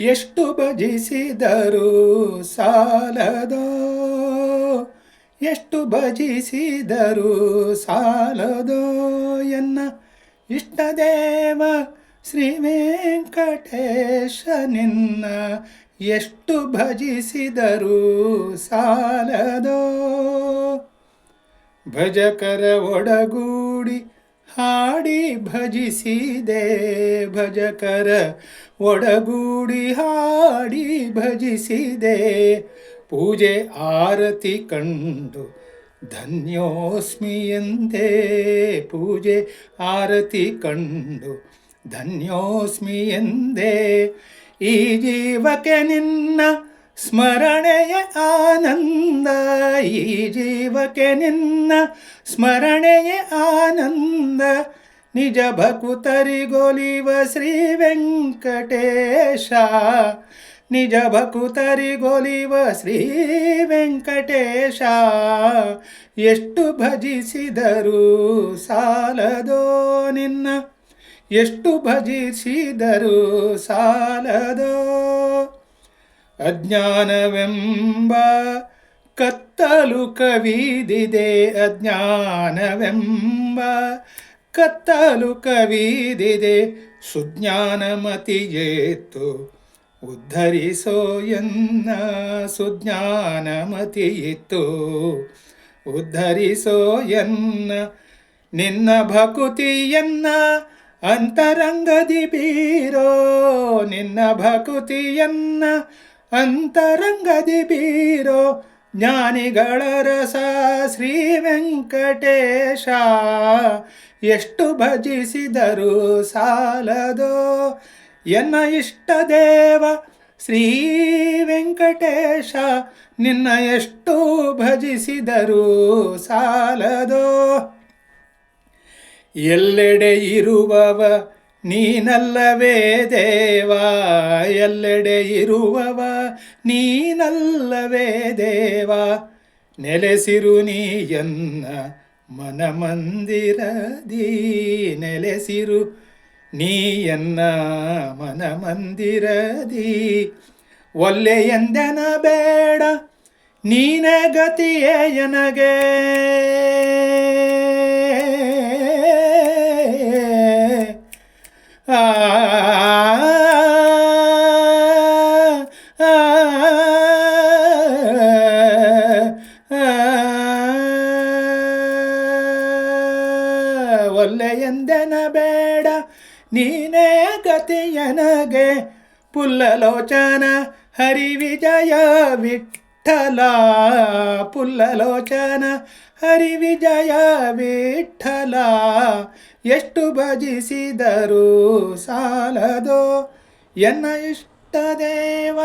ಎಷ್ಟು ಭಜಿಸಿದರೂ ಸಾಲದೋ, ಎಷ್ಟು ಭಜಿಸಿದರೂ ಸಾಲದೋ ಎನ್ನ ಇಷ್ಟದೇವ ಶ್ರೀ ವೆಂಕಟೇಶ ನಿನ್ನ ಎಷ್ಟು ಭಜಿಸಿದರೂ ಸಾಲದೋ. ಭಜಕರ ಒಡಗೂಡಿ ಹಾಡಿ ಭಜಿಸಿದೆ, ಭಜಕರ ಒಡಗೂಡಿ ಹಾಡಿ ಭಜಿಸಿದೆ. ಪೂಜೆ ಆರತಿ ಕಂಡು ಧನ್ಯೋಸ್ಮಿ ಎಂದೇ, ಪೂಜೆ ಆರತಿ ಕಂಡು ಧನ್ಯೋಸ್ಮಿ ಎಂದೇ. ಈ ಜೀವಕ್ಕೆ ನಿನ್ನ ಸ್ಮರಣೆಯ ಆನಂದ, ಈ ಜೀವಕ್ಕೆ ನಿನ್ನ ಸ್ಮರಣೆಯ ಆನಂದ. ನಿಜ ಭಕುತರಿಗೊಲಿವ ಶ್ರೀ ವೆಂಕಟೇಶ, ನಿಜ ಭಕುತರಿಗೊಲಿವ ಶ್ರೀ ವೆಂಕಟೇಶ. ಎಷ್ಟು ಭಜಿಸಿದರೂ ಸಾಲದೋ ನಿನ್ನ, ಎಷ್ಟು ಭಜಿಸಿದರೂ ಸಾಲದೋ. ಅಜ್ಞಾನವೆಂಬ ಕತ್ತಲು ಕವಿದಿದೆ, ಅಜ್ಞಾನವೆಂಬ ಕತ್ತಲು ಕವಿದಿದೆ. ಸುಜ್ಞಾನಮತಿಯೇತು ಉದ್ಧರಿಸೋ ಎನ್ನ, ಸುಜ್ಞಾನಮತಿಯಿತ್ತು ಉದ್ಧರಿಸೋ ಎನ್ನ. ನಿನ್ನ ಭಕುತಿಯನ್ನ ಅಂತರಂಗದಿ ಬೀರೋ, ನಿನ್ನ ಭಕುತಿಯನ್ನ ಅಂತರಂಗದಿ ಬೀರೋ. ಜ್ಞಾನಿಗಳ ರಸ ಶ್ರೀ ವೆಂಕಟೇಶ, ಎಷ್ಟು ಭಜಿಸಿದರೂ ಸಾಲದೋ ಎನ್ನ ಇಷ್ಟದೇವ ಶ್ರೀ ವೆಂಕಟೇಶ. ನಿನ್ನ ಎಷ್ಟು ಭಜಿಸಿದರೂ ಸಾಲದೋ. ಎಲ್ಲೆಡೆ ಇರುವವ ನೀನಲ್ಲವೇ ದೇವ, ಎಲ್ಲೆಡೆ ಇರುವವ ನೀನಲ್ಲವೇ ದೇವ. ನೆಲೆಸಿರು ನೀಯನ್ನ ಮನಮಂದಿರದಿ, ನೆಲೆಸಿರು ನೀಯನ್ನ ಮನಮಂದಿರದಿ. ಒಲ್ಲೆ ಎಂದೆನ ಬೇಡ ನೀನೇ ಗತಿಯೇ ಎನಗೆ, ಒಲ್ಲೆ ಎಂದೆನ ಬೇಡ ನೀನೇ ಗತಿಯನಗೆ. ಪುಲ್ಲಲೋಚನ ಹರಿವಿಜಯ ವಿಠಲ, ಪುಲ್ಲಲೋಚನ ಹರಿವಿಜಯ ವಿಠಲ. ಎಷ್ಟು ಭಜಿಸಿದರೂ ಸಾಲದೋ ಎನ್ನ ಇಷ್ಟದೇವ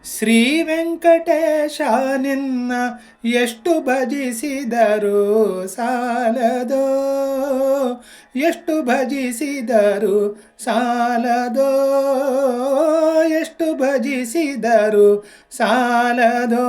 ಶ್ರೀ ವೆಂಕಟೇಶ. ನಿನ್ನ ಎಷ್ಟು ಭಜಿಸಿದರೂ ಸಾಲದೋ, ಎಷ್ಟು ಭಜಿಸಿದರೂ ಸಾಲದೋ, ಎಷ್ಟು ಭಜಿಸಿದರೂ ಸಾಲದೋ.